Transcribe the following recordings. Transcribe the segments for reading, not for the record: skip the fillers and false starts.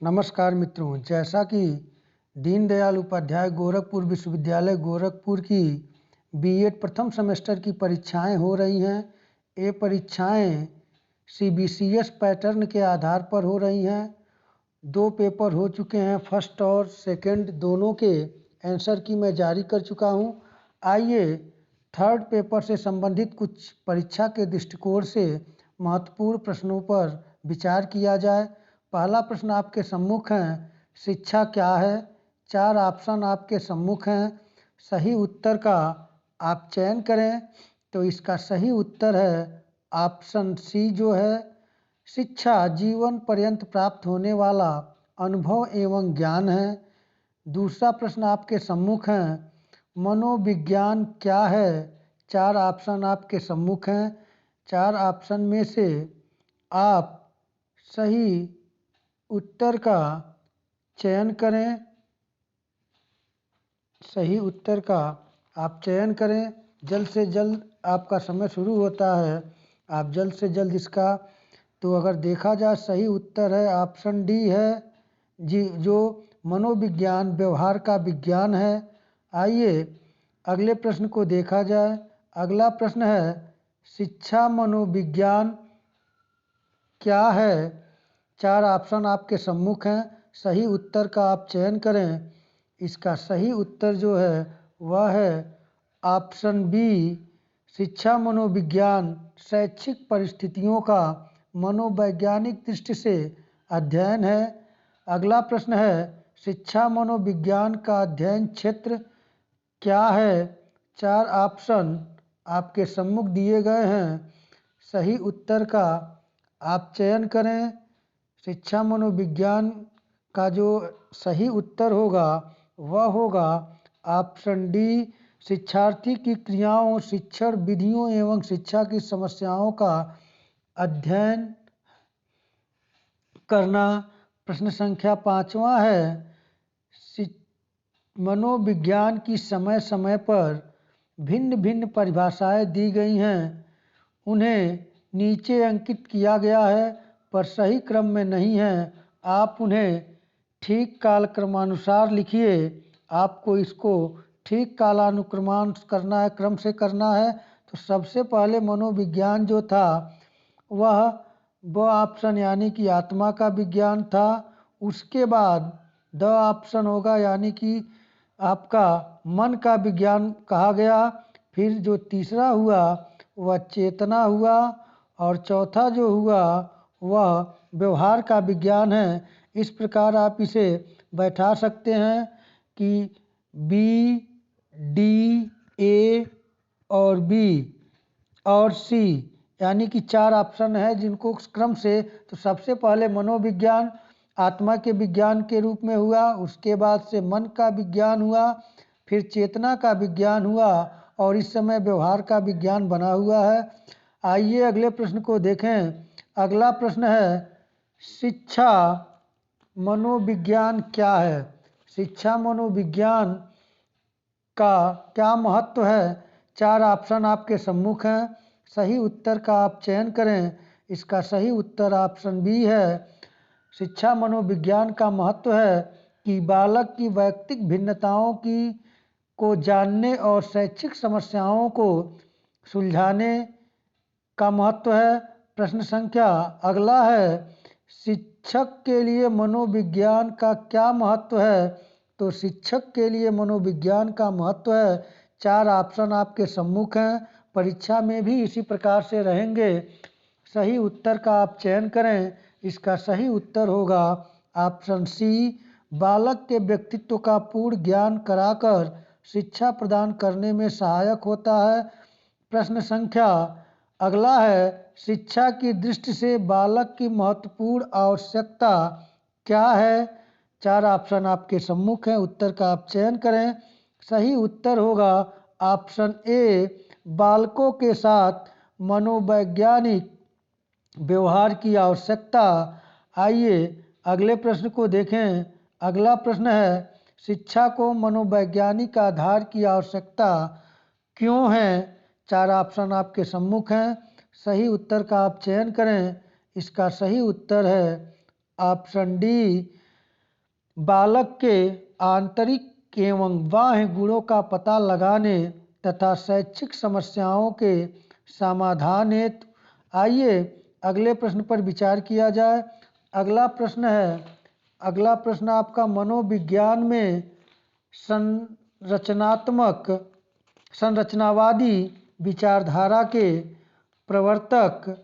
नमस्कार मित्रों, जैसा कि दीनदयाल उपाध्याय गोरखपुर विश्वविद्यालय गोरखपुर की बीएड प्रथम सेमेस्टर की परीक्षाएं हो रही हैं। ये परीक्षाएं सीबीसीएस पैटर्न के आधार पर हो रही हैं। 2 पेपर हो चुके हैं, फर्स्ट और सेकंड दोनों के आंसर की मैं जारी कर चुका हूं। आइए थर्ड पेपर से संबंधित कुछ परीक्षा के दृष्टिकोण से महत्वपूर्ण प्रश्नों पर विचार किया जाए। पहला प्रश्न आपके सम्मुख है, शिक्षा क्या है। 4 ऑप्शन आपके सम्मुख हैं, सही उत्तर का आप चयन करें। तो इसका सही उत्तर है ऑप्शन सी जो है, शिक्षा जीवन पर्यंत प्राप्त होने वाला अनुभव एवं ज्ञान है। दूसरा प्रश्न आपके सम्मुख है, मनोविज्ञान क्या है। 4 ऑप्शन आपके सम्मुख हैं, 4 ऑप्शन में से आप सही उत्तर का चयन करें। सही उत्तर का आप चयन करें। जल्द से जल्द आपका समय शुरू होता है, आप जल्द से जल्द इसका तो अगर देखा जाए सही उत्तर है ऑप्शन डी है जी, जो मनोविज्ञान व्यवहार का विज्ञान है। आइए अगले प्रश्न को देखा जाए। अगला प्रश्न है, शिक्षा मनोविज्ञान क्या है। 4 ऑप्शन आपके सम्मुख हैं, सही उत्तर का आप चयन करें। इसका सही उत्तर जो है वह है ऑप्शन बी, शिक्षा मनोविज्ञान शैक्षिक परिस्थितियों का मनोवैज्ञानिक दृष्टि से अध्ययन है। अगला प्रश्न है, शिक्षा मनोविज्ञान का अध्ययन क्षेत्र क्या है। 4 ऑप्शन आपके सम्मुख दिए गए हैं, सही उत्तर का आप चयन करें। शिक्षा मनोविज्ञान का जो सही उत्तर होगा वह होगा ऑप्शन डी, शिक्षार्थी की क्रियाओं, शिक्षण विधियों एवं शिक्षा की समस्याओं का अध्ययन करना। प्रश्न संख्या 5वां है, मनोविज्ञान की समय समय पर भिन्न भिन्न परिभाषाएं दी गई हैं, उन्हें नीचे अंकित किया गया है पर सही क्रम में नहीं है। आप उन्हें ठीक कालक्रमानुसार लिखिए। आपको इसको ठीक कालानुक्रमान करना है, क्रम से करना है। तो सबसे पहले मनोविज्ञान जो था वह ऑप्शन यानी कि आत्मा का विज्ञान था। उसके बाद द ऑप्शन होगा यानी कि आपका मन का विज्ञान कहा गया। फिर जो तीसरा हुआ वह चेतना हुआ और चौथा जो हुआ वह व्यवहार का विज्ञान है। इस प्रकार आप इसे बैठा सकते हैं कि बी, डी, ए और बी और सी यानी कि 4 ऑप्शन है जिनको क्रम से, तो सबसे पहले मनोविज्ञान आत्मा के विज्ञान के रूप में हुआ, उसके बाद से मन का विज्ञान हुआ, फिर चेतना का विज्ञान हुआ और इस समय व्यवहार का विज्ञान बना हुआ है। आइए अगले प्रश्न को देखें। अगला प्रश्न है, शिक्षा मनोविज्ञान क्या है। शिक्षा मनोविज्ञान का क्या महत्व है। 4 ऑप्शन आपके सम्मुख हैं, सही उत्तर का आप चयन करें। इसका सही उत्तर ऑप्शन बी है। शिक्षा मनोविज्ञान का महत्व है कि बालक की वैयक्तिक भिन्नताओं की को जानने और शैक्षिक समस्याओं को सुलझाने का महत्व है। प्रश्न संख्या अगला है, शिक्षक के लिए मनोविज्ञान का क्या महत्व है। तो शिक्षक के लिए मनोविज्ञान का महत्व है, 4 ऑप्शन आपके सम्मुख हैं, परीक्षा में भी इसी प्रकार से रहेंगे। सही उत्तर का आप चयन करें। इसका सही उत्तर होगा ऑप्शन सी, बालक के व्यक्तित्व का पूर्ण ज्ञान कराकर शिक्षा प्रदान करने में सहायक होता है। प्रश्न संख्या अगला है, शिक्षा की दृष्टि से बालक की महत्वपूर्ण आवश्यकता क्या है। 4 ऑप्शन आपके सम्मुख हैं, उत्तर का आप चयन करें। सही उत्तर होगा ऑप्शन ए, बालकों के साथ मनोवैज्ञानिक व्यवहार की आवश्यकता। आइए अगले प्रश्न को देखें। अगला प्रश्न है, शिक्षा को मनोवैज्ञानिक आधार की आवश्यकता क्यों है। 4 ऑप्शन आपके सम्मुख हैं, सही उत्तर का आप चयन करें। इसका सही उत्तर है ऑप्शन डी, बालक के आंतरिक एवं बाह्य गुणों का पता लगाने तथा शैक्षिक समस्याओं के समाधान हेतु आइए अगले प्रश्न पर विचार किया जाए। अगला प्रश्न आपका मनोविज्ञान में संरचनावादी विचारधारा के प्रवर्तक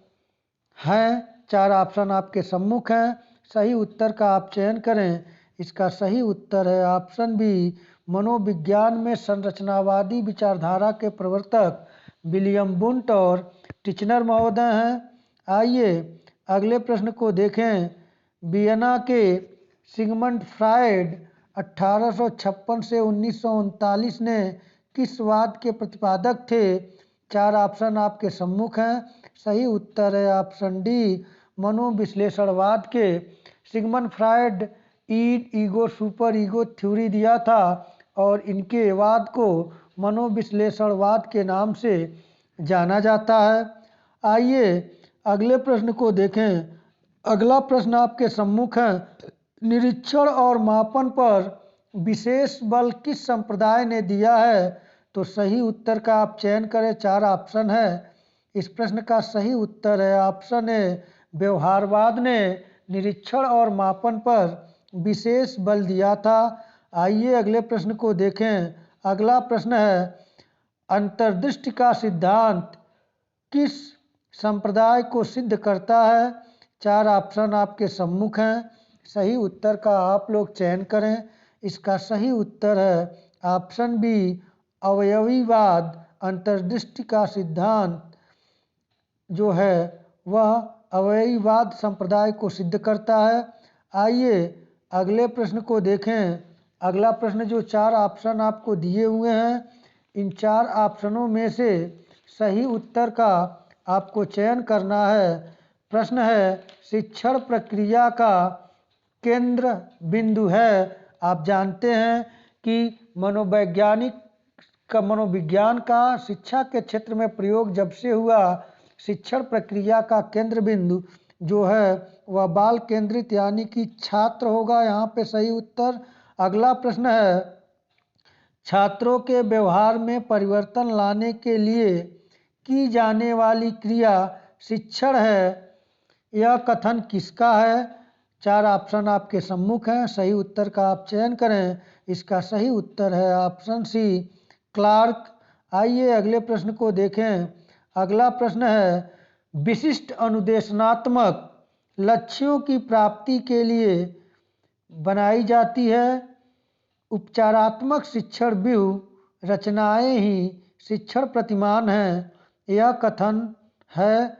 हैं। 4 ऑप्शन आपके सम्मुख हैं। सही उत्तर का आप चयन करें। इसका सही उत्तर है ऑप्शन बी। मनोविज्ञान में संरचनावादी विचारधारा के प्रवर्तक विलियम वुंट और टिचनर महोदय हैं। आइए अगले प्रश्न को देखें। वियना के सिगमंड फ्रायड 1856 से 1939 ने किस वाद के प्रतिपादक थे? 4 ऑप्शन आपके सम्मुख हैं। सही उत्तर है ऑप्शन डी मनोविश्लेषणवाद के। Sigmund Freud id ego super ego theory दिया था और इनके वाद को मनोविश्लेषणवाद के नाम से जाना जाता है। आइए अगले प्रश्न को देखें। अगला प्रश्न आपके सम्मुख है। निरीक्षण और मापन पर विशेष बल किस संप्रदाय ने दिया है? तो सही उत्तर का आप चयन करें। 4 ऑप्शन है। इस प्रश्न का सही उत्तर है ऑप्शन ए व्यवहारवाद ने निरीक्षण और मापन पर विशेष बल दिया था। आइए अगले प्रश्न को देखें। अगला प्रश्न है अंतर्दृष्टि का सिद्धांत किस संप्रदाय को सिद्ध करता है? 4 ऑप्शन आपके सम्मुख हैं। सही उत्तर का आप लोग चयन करें। इसका सही उत्तर है ऑप्शन बी अवयवीवाद। अंतर्दृष्टि का सिद्धांत जो है वह अवयवीवाद संप्रदाय को सिद्ध करता है। आइए अगले प्रश्न को देखें। अगला प्रश्न जो 4 ऑप्शन आपको दिए हुए हैं, इन 4 ऑप्शनों में से सही उत्तर का आपको चयन करना है। प्रश्न है शिक्षण प्रक्रिया का केंद्र बिंदु है। आप जानते हैं कि मनोविज्ञान का शिक्षा के क्षेत्र में प्रयोग जब से हुआ, शिक्षण प्रक्रिया का केंद्र बिंदु जो है वह बाल केंद्रित यानी कि छात्र होगा। यहाँ पे सही उत्तर। अगला प्रश्न है छात्रों के व्यवहार में परिवर्तन लाने के लिए की जाने वाली क्रिया शिक्षण है। यह कथन किसका है? 4 ऑप्शन आपके सम्मुख हैं। सही उत्तर का आप चयन करें। इसका सही उत्तर है ऑप्शन सी क्लार्क। आइए अगले प्रश्न को देखें। अगला प्रश्न है विशिष्ट अनुदेशनात्मक लक्ष्यों की प्राप्ति के लिए बनाई जाती है उपचारात्मक शिक्षण व्यूह रचनाएं ही शिक्षण प्रतिमान हैं। यह कथन है।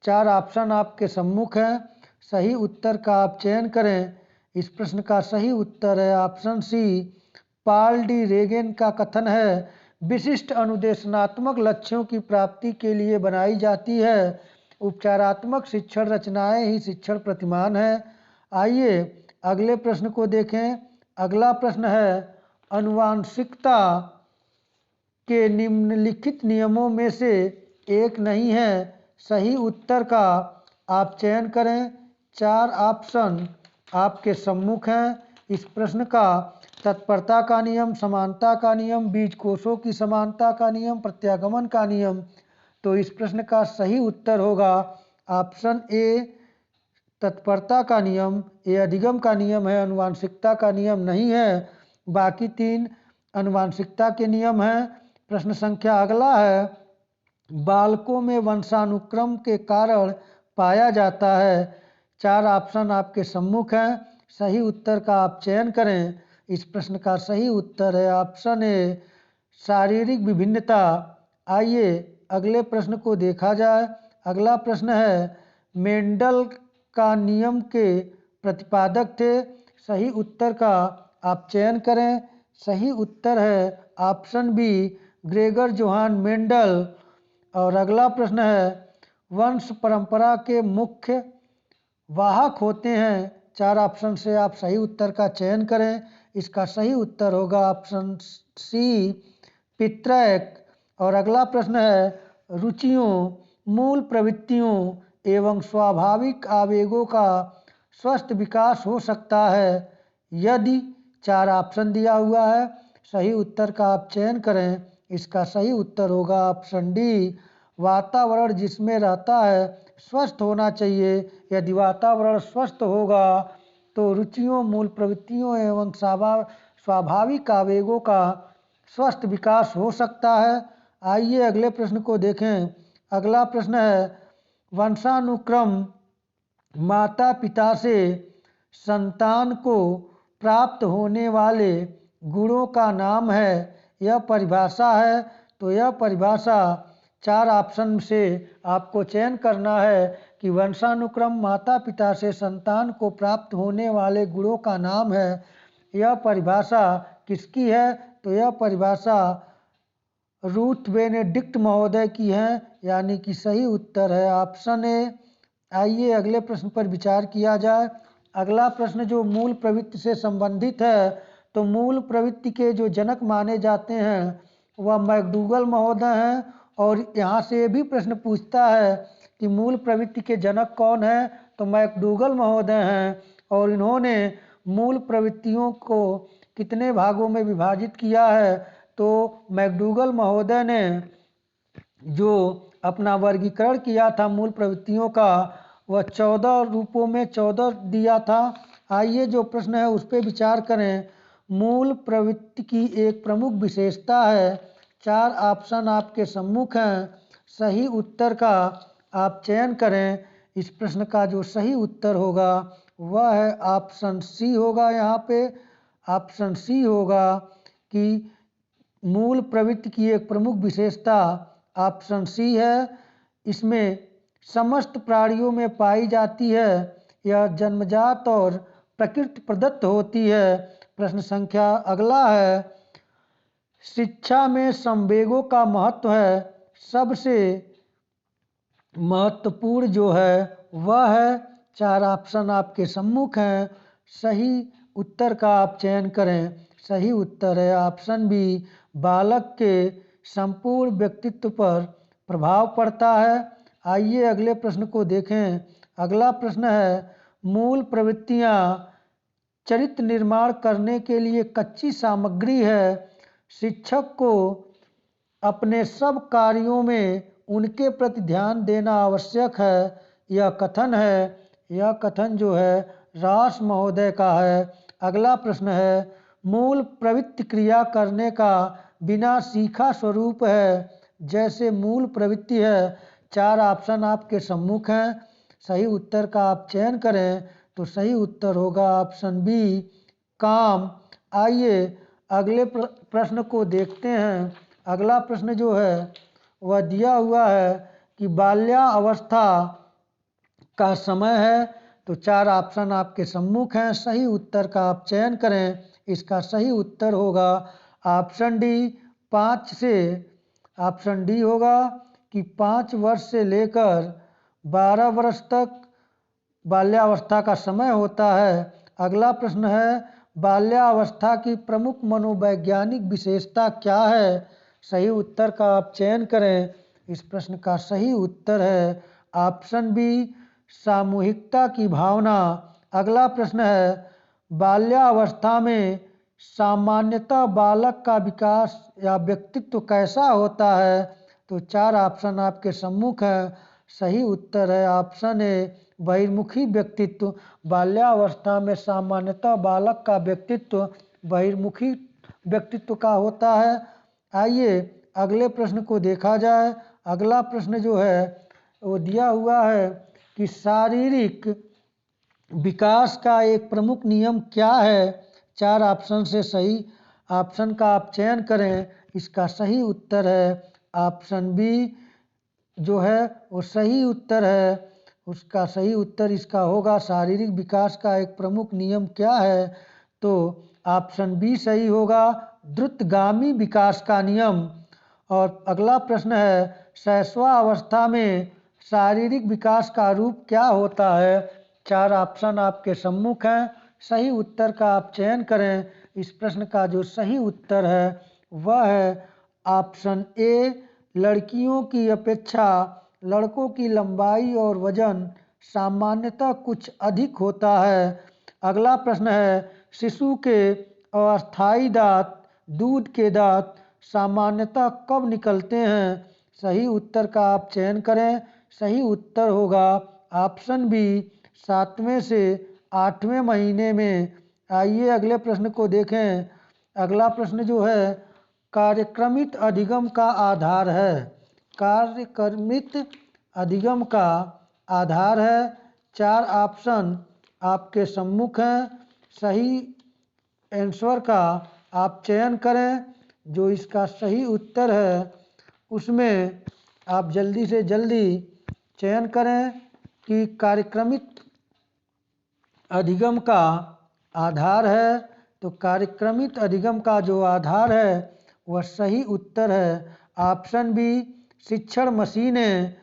4 ऑप्शन आपके सम्मुख हैं। सही उत्तर का आप चयन करें। इस प्रश्न का सही उत्तर है option C Paul D Regan का कथन है विशिष्ट अनुदेशनात्मक लक्ष्यों की प्राप्ति के लिए बनाई जाती है उपचारात्मक शिक्षण रचनाएं ही शिक्षण प्रतिमान है। आइए अगले प्रश्न को देखें। अगला प्रश्न है आनुवांशिकता के निम्नलिखित नियमों में से एक नहीं है। सही उत्तर का आप चयन करें। 4 ऑप्शन आपके सम्मुख हैं। इस प्रश्न का तत्परता का नियम, समानता का नियम, बीजकोषों की समानता का नियम, प्रत्यागमन का नियम। तो इस प्रश्न का सही उत्तर होगा ऑप्शन ए तत्परता का नियम। ये अधिगम का नियम है, आनुवांशिकता का नियम नहीं है। बाकी 3 आनुवांशिकता के नियम हैं। प्रश्न संख्या अगला है बालकों में वंशानुक्रम के कारण पाया जाता है। 4 ऑप्शन आपके सम्मुख हैं। सही उत्तर का आप चयन करें। इस प्रश्न का सही उत्तर है ऑप्शन ए शारीरिक विभिन्नता। आइए अगले प्रश्न को देखा जाए। अगला प्रश्न है मेंडल का नियम के प्रतिपादक थे। सही उत्तर का आप चयन करें। सही उत्तर है option B Gregor Johann Mendel. और अगला प्रश्न है वंश परंपरा के मुख्य वाहक होते हैं। 4 ऑप्शन से आप सही उत्तर का चयन करें। इसका सही उत्तर होगा ऑप्शन सी पितृक। और अगला प्रश्न है रुचियों, मूल प्रवृत्तियों एवं स्वाभाविक आवेगों का स्वस्थ विकास हो सकता है। यदि 4 ऑप्शन दिया हुआ है, सही उत्तर का आप चयन करें। इसका सही उत्तर होगा ऑप्शन डी, वातावरण जिसमें रहता है स्वस्थ होना चाहिए। यदि वातावरण स्वस्थ होगा तो रुचियों, मूल प्रवृत्तियों एवं स्वाभाविक आवेगों का स्वस्थ विकास हो सकता है। आइए अगले प्रश्न को देखें। अगला प्रश्न है, वंशानुक्रम माता पिता से संतान को प्राप्त होने वाले गुणों का नाम है। यह परिभाषा है, तो यह परिभाषा 4 ऑप्शन से आपको चयन करना है कि वंशानुक्रम माता पिता से संतान को प्राप्त होने वाले गुणों का नाम है। यह परिभाषा किसकी है? तो यह परिभाषा रूथ बेनेडिक्ट महोदय की है, यानी कि सही उत्तर है ऑप्शन ए। आइए अगले प्रश्न पर विचार किया जाए। अगला प्रश्न जो मूल प्रवृत्ति से संबंधित है, तो मूल प्रवृत्ति के जो जनक माने जाते हैं वह मैकडूगल महोदय हैं। और यहाँ से ये भी प्रश्न पूछता है कि मूल प्रवृत्ति के जनक कौन है, तो मैकडूगल महोदय हैं। और इन्होंने मूल प्रवृत्तियों को कितने भागों में विभाजित किया है, तो मैकडूगल महोदय ने जो अपना वर्गीकरण किया था मूल प्रवृत्तियों का, वह 14 रूपों में 14 दिया था। आइए जो प्रश्न है उस पर विचार करें। मूल प्रवृत्ति की एक प्रमुख विशेषता है। 4 ऑप्शन आपके सम्मुख हैं, सही उत्तर का आप चयन करें। इस प्रश्न का जो सही उत्तर होगा वह है ऑप्शन सी होगा। यहाँ पे ऑप्शन सी होगा कि मूल प्रवृत्ति की एक प्रमुख विशेषता ऑप्शन सी है। इसमें समस्त प्राणियों में पाई जाती है। यह जन्मजात और प्रकृति प्रदत्त होती है। प्रश्न संख्या अगला है, शिक्षा में संवेगों का महत्व है। सबसे महत्वपूर्ण जो है वह है, 4 ऑप्शन आपके सम्मुख हैं, सही उत्तर का आप चयन करें। सही उत्तर है ऑप्शन बी, बालक के संपूर्ण व्यक्तित्व पर प्रभाव पड़ता है। आइए अगले प्रश्न को देखें। अगला प्रश्न है, मूल प्रवृत्तियाँ चरित्र निर्माण करने के लिए कच्ची सामग्री है। शिक्षक को अपने सब कार्यों में उनके प्रति ध्यान देना आवश्यक है। यह कथन है, यह कथन जो है रास महोदय का है। अगला प्रश्न है, मूल प्रवृत्ति क्रिया करने का बिना सीखा स्वरूप है। जैसे मूल प्रवृत्ति है। 4 ऑप्शन आपके सम्मुख हैं, सही उत्तर का आप चयन करें। तो सही उत्तर होगा ऑप्शन बी, काम। आइए अगले प्रश्न को देखते हैं। अगला प्रश्न जो है वह दिया हुआ है कि बाल्यावस्था का समय है। तो 4 ऑप्शन आपके सम्मुख हैं, सही उत्तर का आप चयन करें। इसका सही उत्तर होगा ऑप्शन डी, 5 से। ऑप्शन डी होगा कि 5 वर्ष से लेकर 12 वर्ष तक बाल्यावस्था का समय होता है। अगला प्रश्न है, बाल्यावस्था की प्रमुख मनोवैज्ञानिक विशेषता क्या है? सही उत्तर का आप चयन करें। इस प्रश्न का सही उत्तर है ऑप्शन बी, सामूहिकता की भावना। अगला प्रश्न है, बाल्यावस्था में सामान्यतः बालक का विकास या व्यक्तित्व कैसा होता है? तो 4 ऑप्शन आपके सम्मुख हैं, सही उत्तर है ऑप्शन ए, बहिर्मुखी व्यक्तित्व। बाल्यावस्था में सामान्यतः बालक का व्यक्तित्व बहिर्मुखी व्यक्तित्व का होता है। आइए अगले प्रश्न को देखा जाए। अगला प्रश्न जो है वो दिया हुआ है कि शारीरिक विकास का एक प्रमुख नियम क्या है? 4 ऑप्शन से सही ऑप्शन का आप चयन करें। इसका सही उत्तर है ऑप्शन बी, जो है वो सही उत्तर है। उसका सही उत्तर इसका होगा, शारीरिक विकास का एक प्रमुख नियम क्या है? तो ऑप्शन बी सही होगा, द्रुतगामी विकास का नियम। और अगला प्रश्न है, शैशवावस्था में शारीरिक विकास का रूप क्या होता है? 4 ऑप्शन आपके सम्मुख हैं, सही उत्तर का आप चयन करें। इस प्रश्न का जो सही उत्तर है वह है ऑप्शन ए, लड़कियों की अपेक्षा लड़कों की लंबाई और वजन सामान्यतः कुछ अधिक होता है। अगला प्रश्न है, शिशु के अस्थायी दांत, दूध के दांत सामान्यतः कब निकलते हैं? सही उत्तर का आप चयन करें। सही उत्तर होगा ऑप्शन बी, 7वें से 8वें महीने में। आइए अगले प्रश्न को देखें। अगला प्रश्न जो है कार्यक्रमित अधिगम का आधार है। कार्यक्रमित अधिगम का आधार है। 4 ऑप्शन आपके सम्मुख हैं। सही आंसर का आप चयन करें। जो इसका सही उत्तर है उसमें आप जल्दी से जल्दी चयन करें कि कार्यक्रमित अधिगम का आधार है। तो कार्यक्रमित अधिगम का जो आधार है वह सही उत्तर है ऑप्शन बी, शिक्षण मशीनें।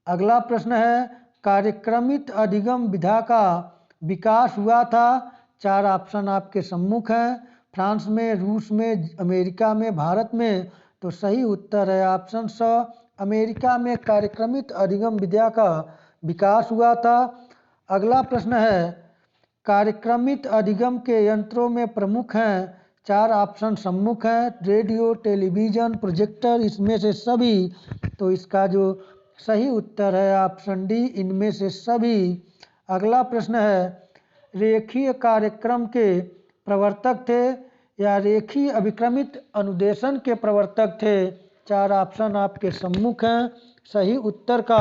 अगला प्रश्न है कार्यक्रमित अधिगम विधा का विकास हुआ था। 4 ऑप्शन आपके सम्मुख हैं। फ्रांस में, रूस में, अमेरिका में, भारत में। तो सही उत्तर है ऑप्शन स, अमेरिका में कार्यक्रमित अधिगम विधा का विकास हुआ था। अगला प्रश्न है कार्यक्रमित अधिगम के यंत्रों में प्रमुख हैं। 4 ऑप्शन सम्मुख हैं। रेडियो, टेलीविज़न, प्रोजेक्टर, इसमें से सभी। तो इसका जो सही उत्तर है ऑप्शन डी, इनमें से सभी। अगला प्रश्न है रेखीय कार्यक्रम के प्रवर्तक थे या रेखीय अभिक्रमित अनुदेशन के प्रवर्तक थे? 4 ऑप्शन आपके सम्मुख हैं। सही उत्तर का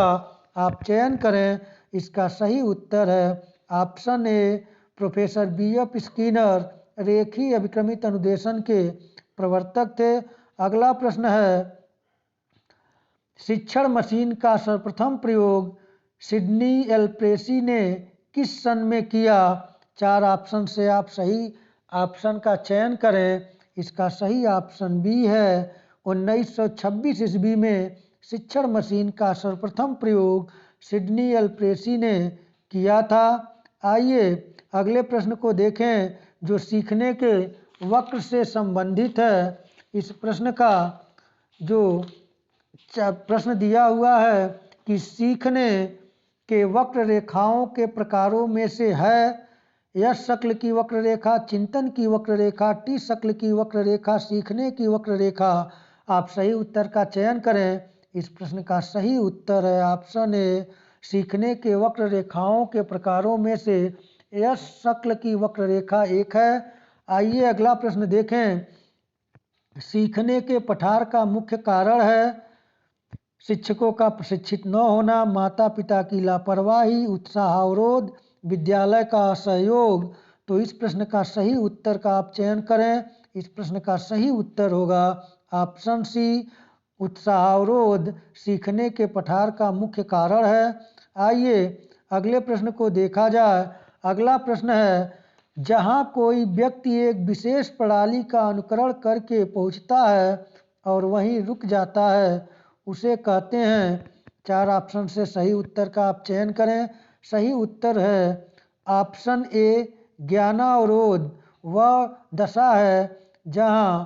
आप चयन करें। इसका सही उत्तर है option A, professor BF. Skinner रेखीय अभिक्रमित अनुदेशन के प्रवर्तक थे। अगला प्रश्न है शिक्षण मशीन का सर्वप्रथम प्रयोग सिडनी एल प्रेसी ने किस सन में किया? 4 ऑप्शन से आप सही ऑप्शन का चयन करें। इसका सही ऑप्शन बी है 1926 ईस्वी में शिक्षण मशीन का सर्वप्रथम प्रयोग सिडनी एल प्रेसी ने किया था। आइए अगले प्रश्न को देखें जो सीखने के वक्र से संबंधित है। इस प्रश्न का जो प्रश्न दिया हुआ है कि सीखने के वक्र रेखाओं के प्रकारों में से है यश शक्ल की वक्र रेखा, चिंतन की वक्र रेखा, टी शक्ल की वक्र रेखा, सीखने की वक्र रेखा। आप सही उत्तर का चयन करें। इस प्रश्न का सही उत्तर है ऑप्शन ए, सीखने के वक्र रेखाओं के प्रकारों में से यश शक्ल की वक्र रेखा एक है। आइए अगला प्रश्न देखें। सीखने के पठार का मुख्य कारण है शिक्षकों का प्रशिक्षित न होना, माता पिता की लापरवाही, उत्साह अवरोध, विद्यालय का असहयोग। तो इस प्रश्न का सही उत्तर का आप चयन करें। इस प्रश्न का सही उत्तर होगा ऑप्शन सी, उत्साह अवरोध सीखने के पठार का मुख्य कारण है। आइए अगले प्रश्न को देखा जाए। अगला प्रश्न है जहां कोई व्यक्ति एक विशेष प्रणाली का अनुकरण करके पहुंचता है और वहीं रुक जाता है उसे कहते हैं। 4 ऑप्शन से सही उत्तर का आप चयन करें। सही उत्तर है ऑप्शन ए, ज्ञानावरोध। वह दशा है जहां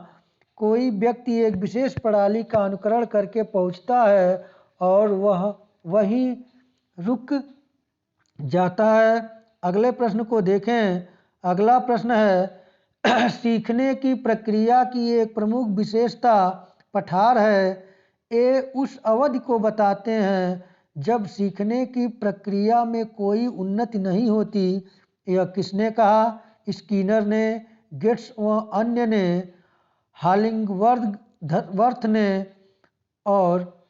कोई व्यक्ति एक विशेष प्रणाली का अनुकरण करके पहुंचता है और वह वहीं रुक जाता है। अगले प्रश्न को देखें। अगला प्रश्न है सीखने की प्रक्रिया की एक प्रमुख विशेषता पठार है। ए उस अवधि को बताते हैं जब सीखने की प्रक्रिया में कोई उन्नति नहीं होती। यह किसने कहा? स्किनर ने, गेट्स व अन्य ने, हॉलिंगवर्थ ने और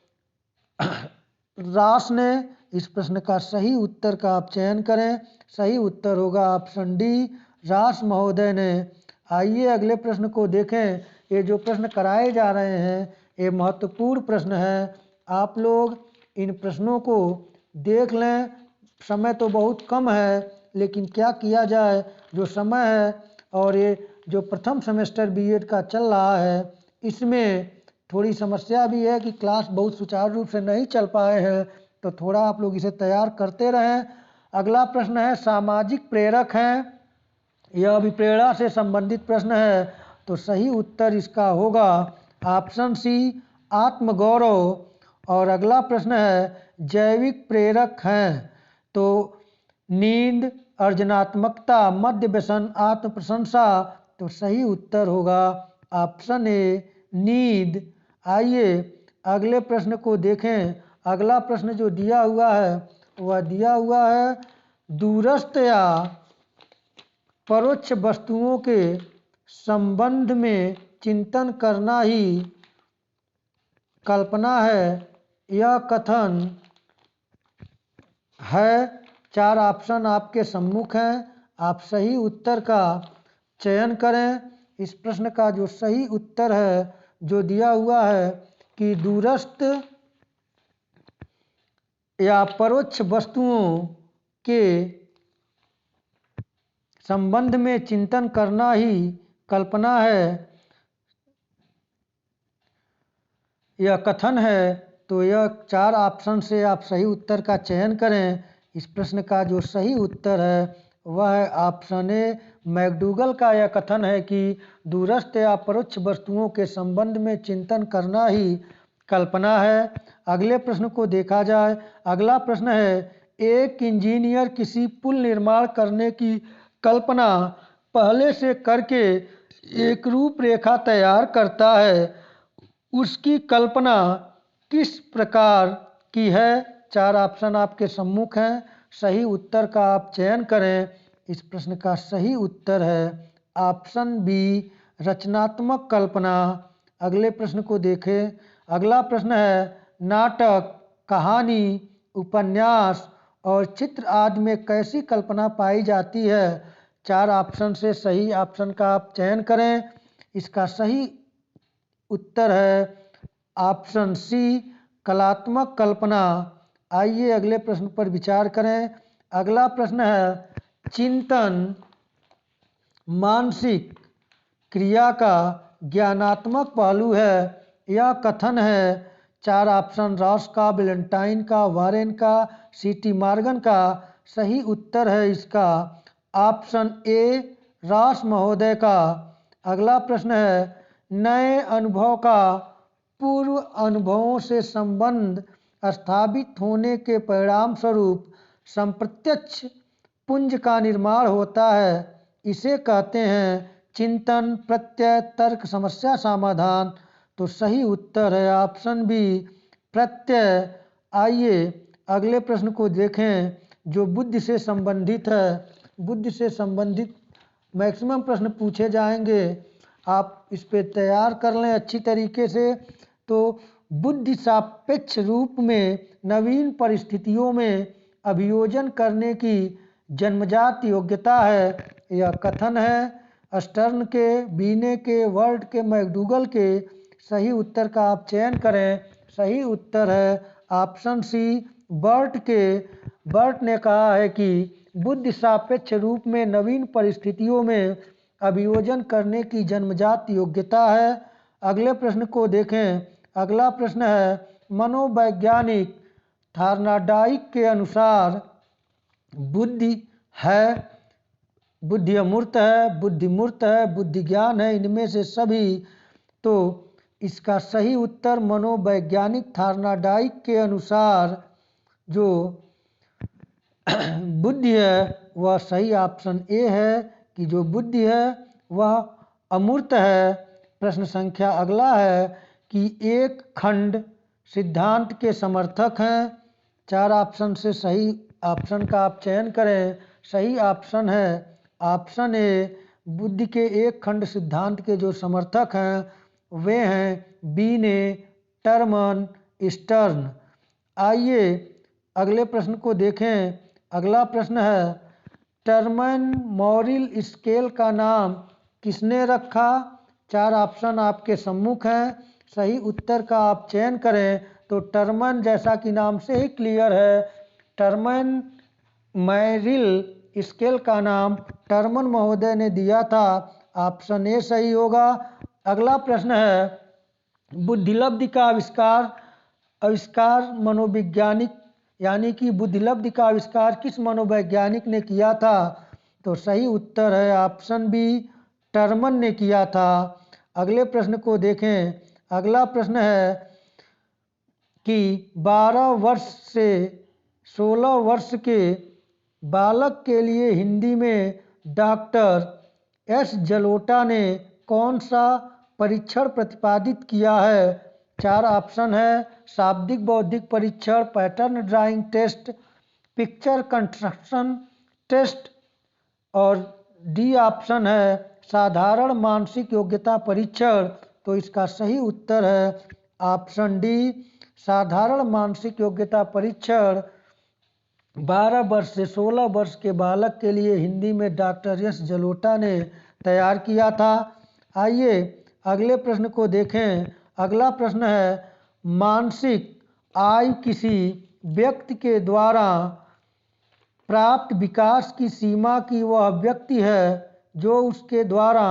रास ने। इस प्रश्न का सही उत्तर का आप चयन करें। सही उत्तर होगा ऑप्शन डी, रास महोदय ने। आइए अगले प्रश्न को देखें। ये जो प्रश्न कराए जा रहे हैं ये महत्वपूर्ण प्रश्न है। आप लोग इन प्रश्नों को देख लें। समय तो बहुत कम है लेकिन क्या किया जाए, जो समय है और ये जो प्रथम सेमेस्टर बीएड का चल रहा है इसमें थोड़ी समस्या भी है कि क्लास बहुत सुचारू रूप से नहीं चल पाए हैं। तो थोड़ा आप लोग इसे तैयार करते रहें। अगला प्रश्न है सामाजिक प्रेरक हैं। यह अभिप्रेरणा से संबंधित प्रश्न है। तो सही उत्तर इसका होगा ऑप्शन सी, आत्मगौरव। और अगला प्रश्न है जैविक प्रेरक हैं। तो नींद, अर्जनात्मकता, मद्य व्यसन, आत्म प्रशंसा। तो सही उत्तर होगा ऑप्शन ए नींद। आइए अगले प्रश्न को देखें। अगला प्रश्न जो दिया हुआ है वह दिया हुआ है दूरस्थ या परोक्ष वस्तुओं के संबंध में चिंतन करना ही कल्पना है। यह कथन है। 4 ऑप्शन आपके सम्मुख हैं। आप सही उत्तर का चयन करें। इस प्रश्न का जो सही उत्तर है जो दिया हुआ है कि दूरस्थ या परोक्ष वस्तुओं के संबंध में चिंतन करना ही कल्पना है, यह कथन है। तो यह 4 ऑप्शन से आप सही उत्तर का चयन करें। इस प्रश्न का जो सही उत्तर है वह है ऑप्शन ए मैकडूगल का यह कथन है कि दूरस्थ या परोक्ष वस्तुओं के संबंध में चिंतन करना ही कल्पना है। अगले प्रश्न को देखा जाए। अगला प्रश्न है एक इंजीनियर किसी पुल निर्माण करने की कल्पना पहले से करके एक रूपरेखा तैयार करता है। उसकी कल्पना किस प्रकार की है? 4 ऑप्शन आपके सम्मुख हैं। सही उत्तर का आप चयन करें। इस प्रश्न का सही उत्तर है ऑप्शन बी रचनात्मक कल्पना। अगले प्रश्न को देखें। अगला प्रश्न है नाटक, कहानी, उपन्यास और चित्र आदि में कैसी कल्पना पाई जाती है? 4 ऑप्शन से सही ऑप्शन का आप चयन करें। इसका सही उत्तर है ऑप्शन सी कलात्मक कल्पना। आइए अगले प्रश्न पर विचार करें। अगला प्रश्न है चिंतन मानसिक क्रिया का ज्ञानात्मक पहलू है। यह कथन है। 4 ऑप्शन रॉस का, वैलेंटाइन का, वारेन का, सीटी मॉर्गन का। सही उत्तर है इसका ऑप्शन ए रॉस महोदय का। अगला प्रश्न है नए अनुभव का पूर्व अनुभवों से संबंध स्थापित होने के परिणाम स्वरूप संप्रत्यक्ष पुंज का निर्माण होता है। इसे कहते हैं चिंतन, प्रत्यय, तर्क, समस्या समाधान। तो सही उत्तर है ऑप्शन बी प्रत्यय। आइए अगले प्रश्न को देखें जो बुद्धि से संबंधित है। बुद्धि से संबंधित मैक्सिमम प्रश्न पूछे जाएंगे। आप इस पे तैयार कर लें अच्छी तरीके से। तो बुद्धि सापेक्ष रूप में नवीन परिस्थितियों में अभियोजन करने की जन्मजात योग्यता है। यह कथन है स्टर्न के, बीने के, वर्ड के, मैकडूगल के। सही उत्तर का आप चयन करें। सही उत्तर है ऑप्शन सी बर्ट के। बर्ट ने कहा है कि बुद्धि सापेक्ष रूप में नवीन परिस्थितियों में अभियोजन करने की जन्मजात योग्यता है। अगले प्रश्न को देखें। अगला प्रश्न है मनोवैज्ञानिक थार्नाडाइक के अनुसार बुद्धि है, बुद्धि अमूर्त है, बुद्धि मूर्त है, बुद्धि ज्ञान है, इनमें से सभी। तो इसका सही उत्तर मनोवैज्ञानिक थार्नाडाइक के अनुसार जो बुद्धि है वह सही ऑप्शन ए है कि जो बुद्धि है वह अमूर्त है। प्रश्न संख्या अगला है कि एक खंड सिद्धांत के समर्थक हैं। 4 ऑप्शन से सही ऑप्शन का आप चयन करें। सही ऑप्शन है ऑप्शन ए बुद्धि के एक खंड सिद्धांत के जो समर्थक हैं वे हैं बीने, टर्मन, स्टर्न। आइए अगले प्रश्न को देखें। अगला प्रश्न है टर्मन मॉरिल स्केल का नाम किसने रखा? 4 ऑप्शन आपके सम्मुख हैं। सही उत्तर का आप चयन करें। तो टर्मन जैसा कि नाम से ही क्लियर है, टर्मन मॉरिल स्केल का नाम टर्मन महोदय ने दिया था। ऑप्शन ए सही होगा। अगला प्रश्न है बुद्धिलब्धि का आविष्कार मनोवैज्ञानिक यानी कि बुद्धिलब्धि का आविष्कार किस मनोवैज्ञानिक ने किया था? तो सही उत्तर है ऑप्शन बी टर्मन ने किया था। अगले प्रश्न को देखें। अगला प्रश्न है कि 12 वर्ष से 16 वर्ष के बालक के लिए हिंदी में डॉक्टर एस जलोटा ने कौन सा परीक्षण प्रतिपादित किया है? 4 ऑप्शन है शाब्दिक बौद्धिक परीक्षण, pattern drawing test, picture construction test और डी ऑप्शन है साधारण मानसिक योग्यता परीक्षण। तो इसका सही उत्तर है ऑप्शन डी साधारण मानसिक योग्यता परीक्षण। 12 वर्ष से 16 वर्ष के बालक के लिए हिंदी में डॉक्टर एस जलोटा ने तैयार किया था। आइए अगले प्रश्न को देखें। अगला प्रश्न है मानसिक आयु किसी व्यक्ति के द्वारा प्राप्त विकास की सीमा की वह व्यक्ति है जो उसके द्वारा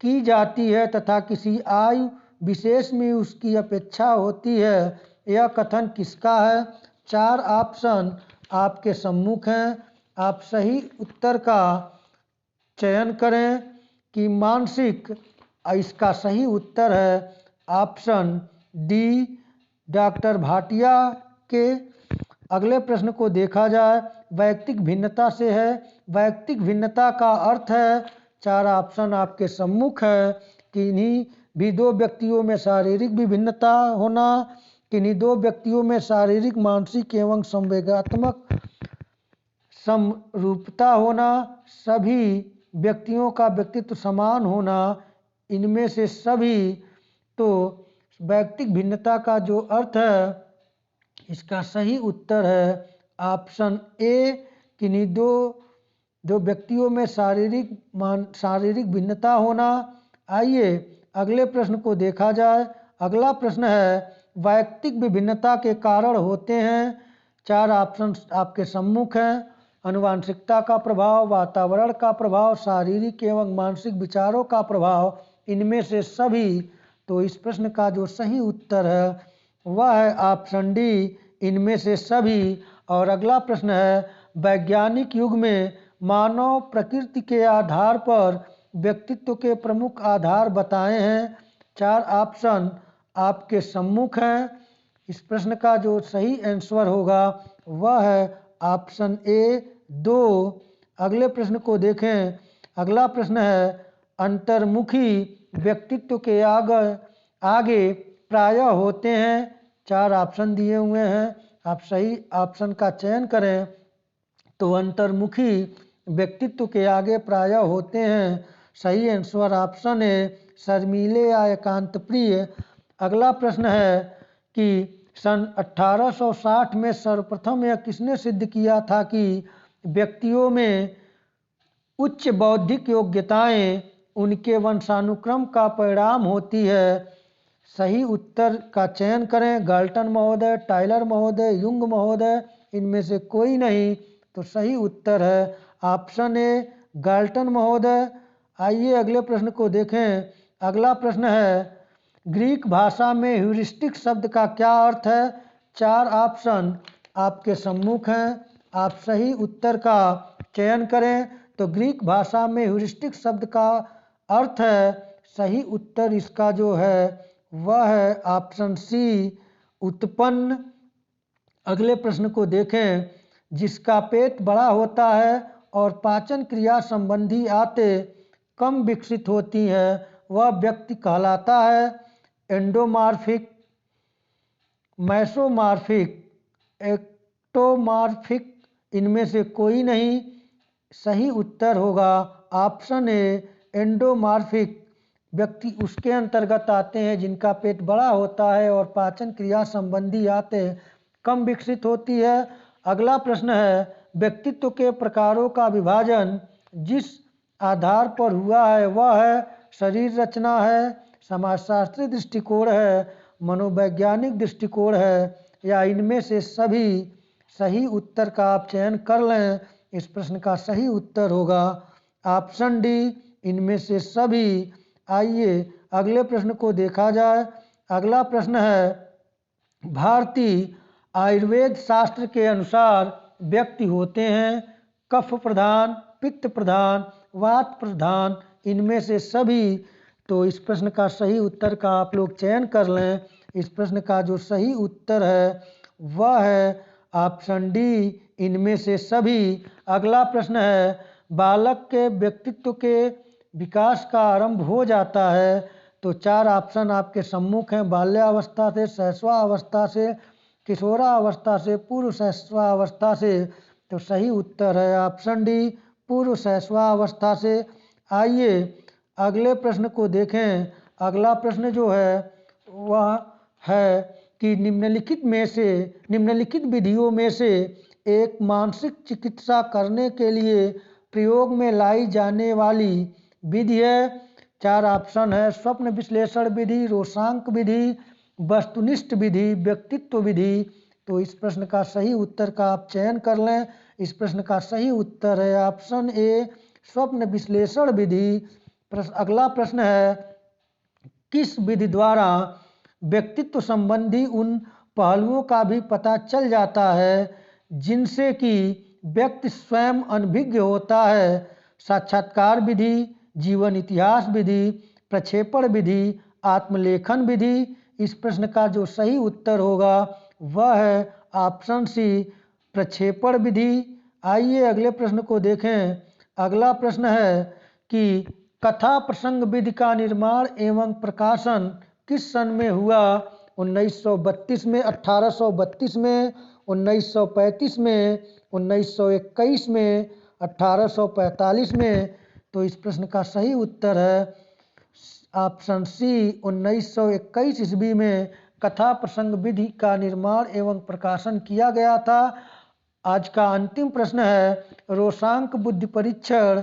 की जाती है तथा किसी आयु विशेष में उसकी अपेक्षा होती है। यह कथन किसका है? 4 ऑप्शन आपके सम्मुख हैं। आप सही उत्तर का चयन करें कि मानसिक। इसका सही उत्तर है ऑप्शन डी डॉक्टर भाटिया के। अगले प्रश्न को देखा जाए। वैयक्तिक भिन्नता से है। वैयक्तिक भिन्नता का अर्थ है 4 ऑप्शन आपके सम्मुख है। किन्हीं भी 2 व्यक्तियों में शारीरिक विभिन्नता होना, किन्हीं 2 व्यक्तियों में शारीरिक मानसिक एवं संवेगात्मक समरूपता होना, सभी व्यक्तियों का व्यक्तित्व समान होना, इनमें से सभी। तो वैयक्तिक भिन्नता का जो अर्थ है इसका सही उत्तर है ऑप्शन ए किन्हीं 2 व्यक्तियों में शारीरिक भिन्नता होना। आइए अगले प्रश्न को देखा जाए। अगला प्रश्न है वैयक्तिक विभिन्नता के कारण होते हैं। 4 ऑप्शन आपके सम्मुख हैं। आनुवंशिकता का प्रभाव, वातावरण का प्रभाव, शारीरिक एवं मानसिक विचारों का प्रभाव, इनमें से सभी। तो इस प्रश्न का जो सही उत्तर है वह है ऑप्शन डी इनमें से सभी। और अगला प्रश्न है वैज्ञानिक युग में मानव प्रकृति के आधार पर व्यक्तित्व के प्रमुख आधार बताए हैं। 4 ऑप्शन आपके सम्मुख हैं। इस प्रश्न का जो सही आंसर होगा वह है ऑप्शन ए 2। अगले प्रश्न को देखें। अगला प्रश्न है अंतर्मुखी व्यक्तित्व के आगे प्रायः होते हैं। 4 ऑप्शन दिए हुए हैं। आप सही ऑप्शन का चयन करें। तो अंतर्मुखी व्यक्तित्व के आगे प्रायः होते हैं। सही आंसर ऑप्शन है शर्मीले या एकांत प्रिय। अगला प्रश्न है कि सन 1860 में सर्वप्रथम यह किसने सिद्ध किया था कि व्यक्तियों में उच्च बौद्धिक योग्यताएं उनके वंशानुक्रम का परिणाम होती है। सही उत्तर का चयन करें। गाल्टन महोदय, टाइलर महोदय, युंग महोदय, इनमें से कोई नहीं। तो सही उत्तर है ऑप्शन ए गाल्टन महोदय। आइए अगले प्रश्न को देखें। अगला प्रश्न है ग्रीक भाषा में ह्यूरिस्टिक शब्द का क्या अर्थ है? 4 ऑप्शन आपके सम्मुख हैं। आप सही उत्तर का चयन करें। तो ग्रीक भाषा में ह्यूरिस्टिक शब्द का अर्थ है, सही उत्तर इसका जो है वह है ऑप्शन सी उत्पन्न। अगले प्रश्न को देखें। जिसका पेट बड़ा होता है और पाचन क्रिया संबंधी आते कम विकसित होती है वह व्यक्ति कहलाता है एंडोमॉर्फिक, मैसोमॉर्फिक, एक्टोमॉर्फिक, इनमें से कोई नहीं। सही उत्तर होगा ऑप्शन ए एंडोमॉर्फिक। व्यक्ति उसके अंतर्गत आते हैं जिनका पेट बड़ा होता है और पाचन क्रिया संबंधी आते कम विकसित होती है। अगला प्रश्न है व्यक्तित्व के प्रकारों का विभाजन जिस आधार पर हुआ है वह है शरीर रचना है, समाजशास्त्री दृष्टिकोण है, मनोवैज्ञानिक दृष्टिकोण है या इनमें से सभी। सही उत्तर का आप चयन कर लें। इस प्रश्न का सही उत्तर होगा ऑप्शन डी इनमें से सभी। आइए अगले प्रश्न को देखा जाए। अगला प्रश्न है भारतीय आयुर्वेद शास्त्र के अनुसार व्यक्ति होते हैं कफ प्रधान, पित्त प्रधान, वात प्रधान, इनमें से सभी। तो इस प्रश्न का सही उत्तर का आप लोग चयन कर लें। इस प्रश्न का जो सही उत्तर है वह है ऑप्शन डी इनमें से सभी। अगला प्रश्न है, बालक के व्यक्तित्व के विकास का आरंभ हो जाता है। तो 4 ऑप्शन आपके सम्मुख हैं, बाल्यावस्था से, शैशवावस्था से, किशोरावस्था से, पूर्व शैशवावस्था से। तो सही उत्तर है ऑप्शन डी, पूर्व शैशवावस्था से। आइए अगले प्रश्न को देखें। अगला प्रश्न जो है वह है कि निम्नलिखित विधियों में से एक मानसिक चिकित्सा करने के लिए प्रयोग में लाई जाने वाली विधि है। 4 ऑप्शन है, स्वप्न विश्लेषण विधि, रोशांक विधि, वस्तुनिष्ठ विधि, व्यक्तित्व विधि। तो इस प्रश्न का सही उत्तर का आप चयन कर लें। इस प्रश्न का सही उत्तर है ऑप्शन ए, स्वप्न विश्लेषण विधि। अगला प्रश्न है, किस विधि द्वारा व्यक्तित्व संबंधी उन पहलुओं का भी पता चल जाता है जिनसे कि व्यक्ति स्वयं अनभिज्ञ होता है? साक्षात्कार विधि, जीवन इतिहास विधि, प्रक्षेपण विधि, आत्मलेखन विधि। इस प्रश्न का जो सही उत्तर होगा वह है ऑप्शन सी, प्रक्षेपण विधि। आइए अगले प्रश्न को देखें। अगला प्रश्न है कि कथा प्रसंग विधि का निर्माण एवं प्रकाशन किस सन में हुआ? 1932 में, 1832 में, 1935 में, 1921 में, 1845 में। तो इस प्रश्न का सही उत्तर है ऑप्शन सी, 1921 ईस्वी में कथा प्रसंग विधि का निर्माण एवं प्रकाशन किया गया था। आज का अंतिम प्रश्न है, रोशांक बुद्धि परीक्षण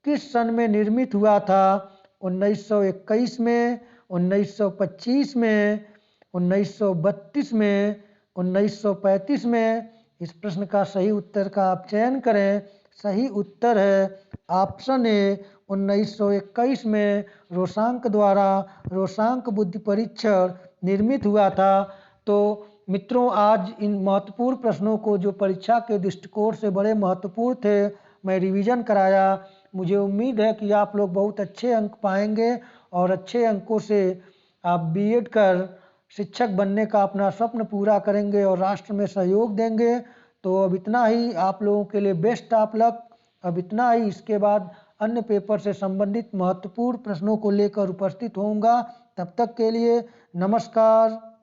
किस सन में निर्मित हुआ था? 1921 में, 1925 में, 1932 में, 1935 में। इस प्रश्न का सही उत्तर का आप चयन करें। सही उत्तर है ऑप्शन ए, 1921 में रोशांक द्वारा रोशांक बुद्धि परीक्षण निर्मित हुआ था। तो मित्रों, आज इन महत्वपूर्ण प्रश्नों को जो परीक्षा के दृष्टिकोण से बड़े महत्वपूर्ण थे, मैं रिवीजन कराया। मुझे उम्मीद है कि आप लोग बहुत अच्छे अंक पाएंगे और अच्छे अंकों से आप बीएड कर शिक्षक बनने का अपना स्वप्न पूरा करेंगे और राष्ट्र में सहयोग देंगे। तो अब इतना ही, आप लोगों के लिए बेस्ट ऑफ लक। अब इतना ही, इसके बाद अन्य पेपर से संबंधित महत्वपूर्ण प्रश्नों को लेकर उपस्थित होऊंगा। तब तक के लिए नमस्कार।